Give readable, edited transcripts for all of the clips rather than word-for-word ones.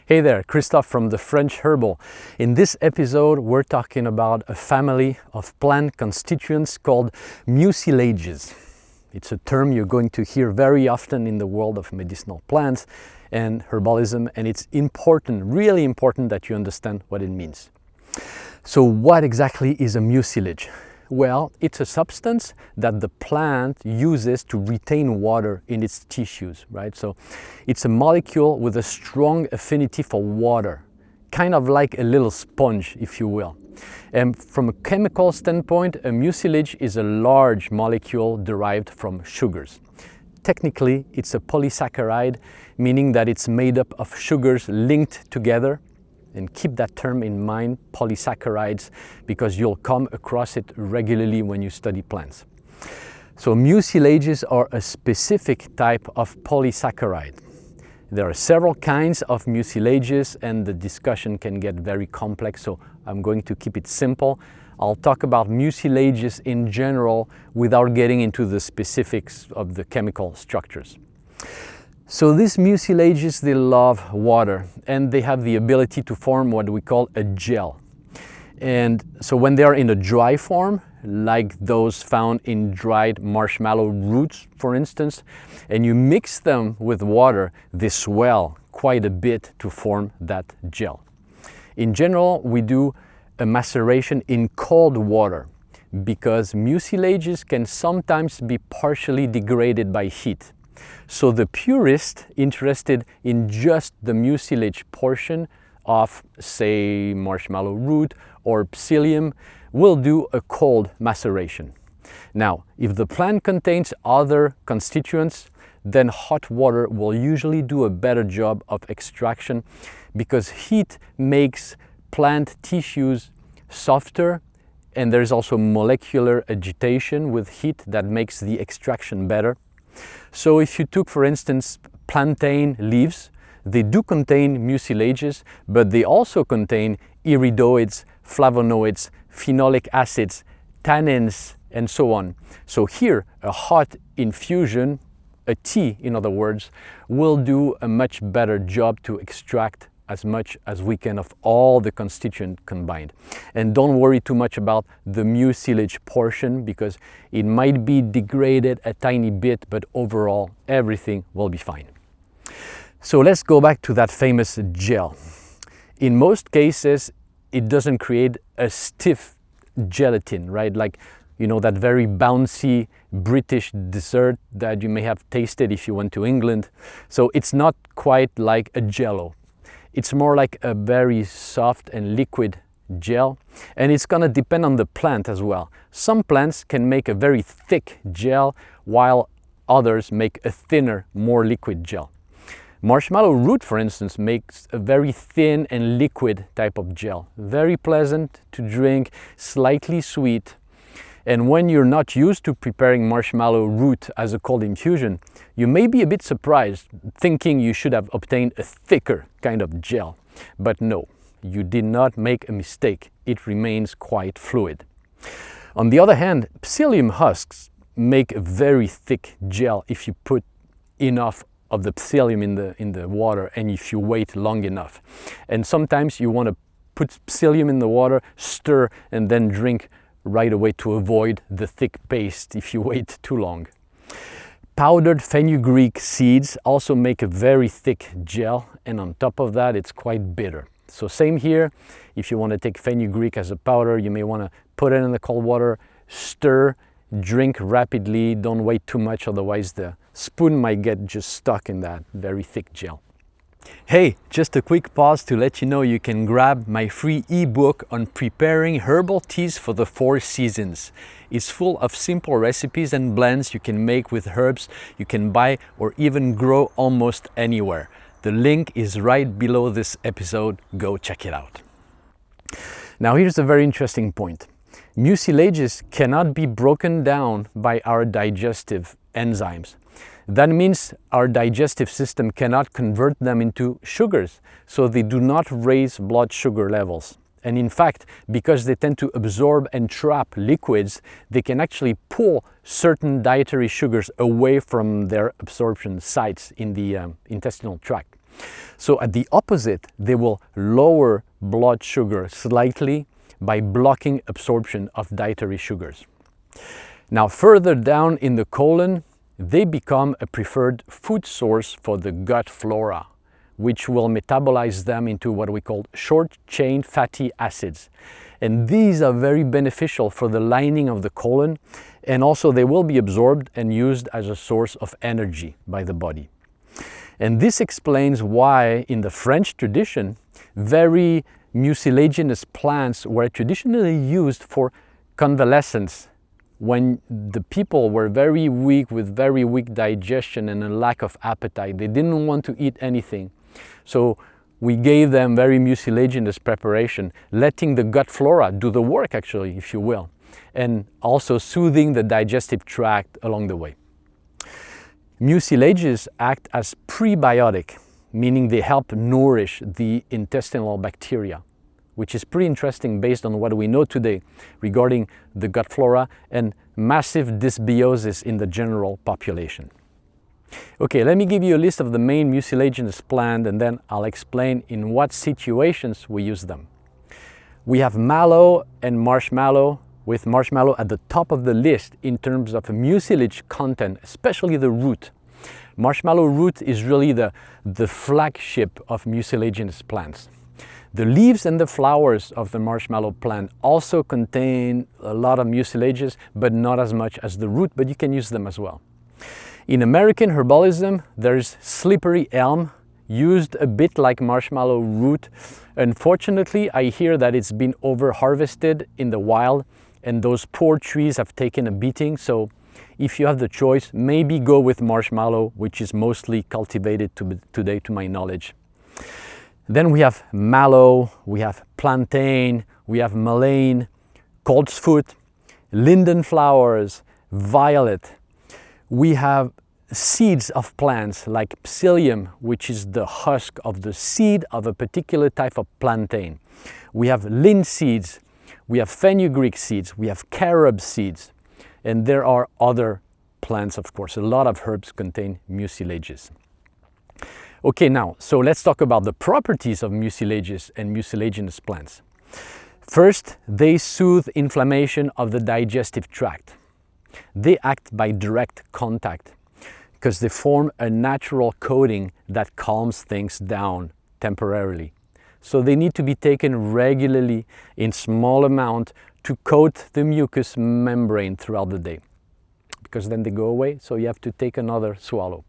Hey there, Christophe from the French Herbal. In this episode, we're talking about a family of plant constituents called mucilages. It's a term you're going to hear very often in the world of medicinal plants and herbalism, and it's important, really important that you understand what it means. So what exactly is a mucilage? Well, it's a substance that the plant uses to retain water in its tissues, right? So it's a molecule with a strong affinity for water, kind of like a little sponge, if you will. And from a chemical standpoint, a mucilage is a large molecule derived from sugars. Technically, it's a polysaccharide, meaning that it's made up of sugars linked together. And keep that term in mind, polysaccharides, because you'll come across it regularly when you study plants. So mucilages are a specific type of polysaccharide. There are several kinds of mucilages and the discussion can get very complex, so I'm going to keep it simple. I'll talk about mucilages in general without getting into the specifics of the chemical structures. So these mucilages, they love water and they have the ability to form what we call a gel. And so when they are in a dry form, like those found in dried marshmallow roots, for instance, and you mix them with water, they swell quite a bit to form that gel. In general, we do a maceration in cold water because mucilages can sometimes be partially degraded by heat. So the purist interested in just the mucilage portion of, say, marshmallow root or psyllium will do a cold maceration. Now, if the plant contains other constituents, then hot water will usually do a better job of extraction because heat makes plant tissues softer, and there's also molecular agitation with heat that makes the extraction better. So if you took, for instance, plantain leaves, they do contain mucilages, but they also contain iridoids, flavonoids, phenolic acids, tannins, and so on. So here, a hot infusion, a tea in other words, will do a much better job to extract as much as we can of all the constituents combined. And don't worry too much about the mucilage portion because it might be degraded a tiny bit, but overall everything will be fine. So let's go back to that famous gel. In most cases, it doesn't create a stiff gelatin, right? Like, you know, that very bouncy British dessert that you may have tasted if you went to England. So it's not quite like a jello. It's more like a very soft and liquid gel, and it's gonna depend on the plant as well. Some plants can make a very thick gel, while others make a thinner, more liquid gel. Marshmallow root, for instance, makes a very thin and liquid type of gel. Very pleasant to drink, slightly sweet. And when you're not used to preparing marshmallow root as a cold infusion, you may be a bit surprised, thinking you should have obtained a thicker kind of gel. But no, you did not make a mistake. It remains quite fluid. On the other hand, psyllium husks make a very thick gel if you put enough of the psyllium in the water and if you wait long enough. And sometimes you want to put psyllium in the water, stir, and then drink right away to avoid the thick paste if you wait too long. Powdered fenugreek seeds also make a very thick gel, and on top of that it's quite bitter. So same here, if you want to take fenugreek as a powder, you may want to put it in the cold water, stir, drink rapidly, don't wait too much, otherwise the spoon might get just stuck in that very thick gel. Hey, just a quick pause to let you know you can grab my free ebook on preparing herbal teas for the 4 seasons. It's full of simple recipes and blends you can make with herbs you can buy or even grow almost anywhere. The link is right below this episode. Go check it out. Now here's a very interesting point. Mucilages cannot be broken down by our digestive enzymes. That means our digestive system cannot convert them into sugars, so they do not raise blood sugar levels. And in fact, because they tend to absorb and trap liquids, they can actually pull certain dietary sugars away from their absorption sites in the intestinal tract. So at the opposite, they will lower blood sugar slightly by blocking absorption of dietary sugars. Now further down in the colon, they become a preferred food source for the gut flora, which will metabolize them into what we call short-chain fatty acids. And these are very beneficial for the lining of the colon, and also they will be absorbed and used as a source of energy by the body. And this explains why in the French tradition, very mucilaginous plants were traditionally used for convalescence when the people were very weak with very weak digestion and a lack of appetite. They didn't want to eat anything. So we gave them very mucilaginous preparation, letting the gut flora do the work actually, if you will, and also soothing the digestive tract along the way. Mucilages act as prebiotic, meaning they help nourish the intestinal bacteria, which is pretty interesting based on what we know today regarding the gut flora and massive dysbiosis in the general population. Okay, let me give you a list of the main mucilaginous plants and then I'll explain in what situations we use them. We have mallow and marshmallow, with marshmallow at the top of the list in terms of mucilage content, especially the root. Marshmallow root is really the flagship of mucilaginous plants. The leaves and the flowers of the marshmallow plant also contain a lot of mucilages, but not as much as the root, but you can use them as well. In American herbalism, there's slippery elm, used a bit like marshmallow root. Unfortunately, I hear that it's been over-harvested in the wild, and those poor trees have taken a beating. So if you have the choice, maybe go with marshmallow, which is mostly cultivated today to my knowledge. Then we have mallow, we have plantain, we have mullein, coltsfoot, linden flowers, violet. We have seeds of plants like psyllium, which is the husk of the seed of a particular type of plantain. We have linseeds, we have fenugreek seeds, we have carob seeds, and there are other plants, of course. A lot of herbs contain mucilages. Okay, now, so let's talk about the properties of mucilages and mucilaginous plants. First, they soothe inflammation of the digestive tract. They act by direct contact because they form a natural coating that calms things down temporarily. So they need to be taken regularly in small amount to coat the mucous membrane throughout the day, because then they go away, so you have to take another swallow,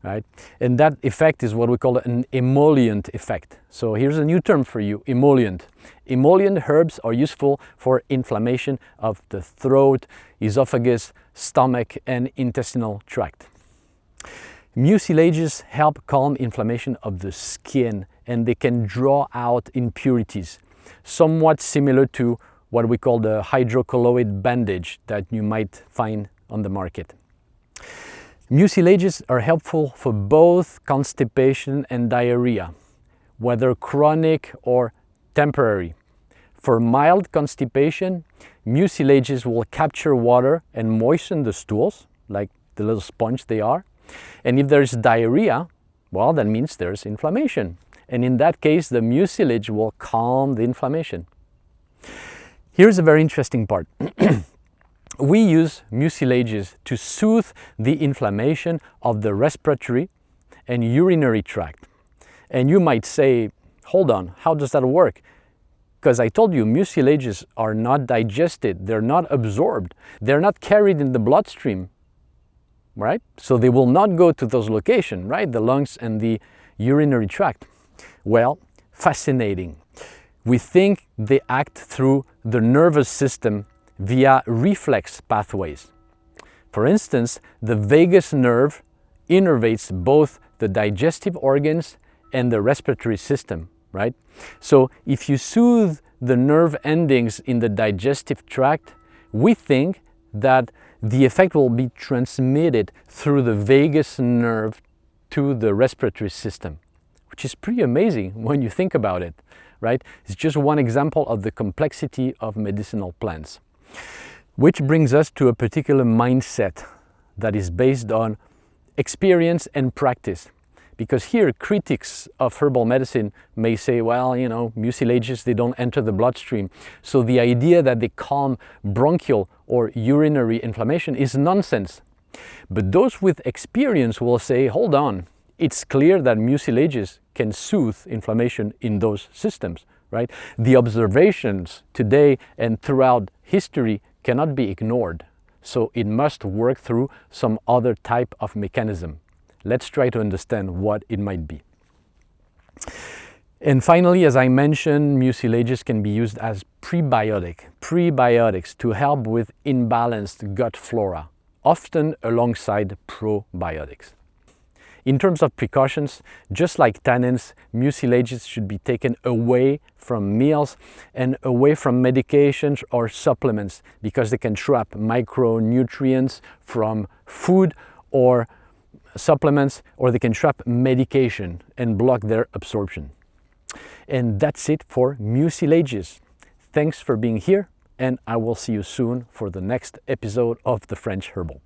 right? And that effect is what we call an emollient effect. So here's a new term for you, emollient. Emollient herbs are useful for inflammation of the throat, esophagus, stomach, and intestinal tract. Mucilages help calm inflammation of the skin, and they can draw out impurities, somewhat similar to what we call the hydrocolloid bandage that you might find on the market. Mucilages are helpful for both constipation and diarrhea, whether chronic or temporary. For mild constipation, mucilages will capture water and moisten the stools, like the little sponge they are. And if there's diarrhea, well, that means there's inflammation. And in that case, the mucilage will calm the inflammation. Here's a very interesting part. We use mucilages to soothe the inflammation of the respiratory and urinary tract. And you might say, hold on, how does that work? Because I told you, mucilages are not digested, they're not absorbed, they're not carried in the bloodstream, right? So they will not go to those locations, right? The lungs and the urinary tract. Well, fascinating. We think they act through the nervous system via reflex pathways. For instance, the vagus nerve innervates both the digestive organs and the respiratory system, right? So if you soothe the nerve endings in the digestive tract, we think that the effect will be transmitted through the vagus nerve to the respiratory system, which is pretty amazing when you think about it, right? It's just one example of the complexity of medicinal plants. Which brings us to a particular mindset that is based on experience and practice. Because here critics of herbal medicine may say, well, you know, mucilages, they don't enter the bloodstream. So the idea that they calm bronchial or urinary inflammation is nonsense. But those with experience will say, hold on, it's clear that mucilages can soothe inflammation in those systems, right? The observations today and throughout history cannot be ignored. So it must work through some other type of mechanism. Let's try to understand what it might be. And finally, as I mentioned, mucilages can be used as prebiotics to help with imbalanced gut flora, often alongside probiotics. In terms of precautions, just like tannins, mucilages should be taken away from meals and away from medications or supplements because they can trap micronutrients from food or supplements, or they can trap medication and block their absorption. And that's it for mucilages. Thanks for being here, and I will see you soon for the next episode of The French Herbal.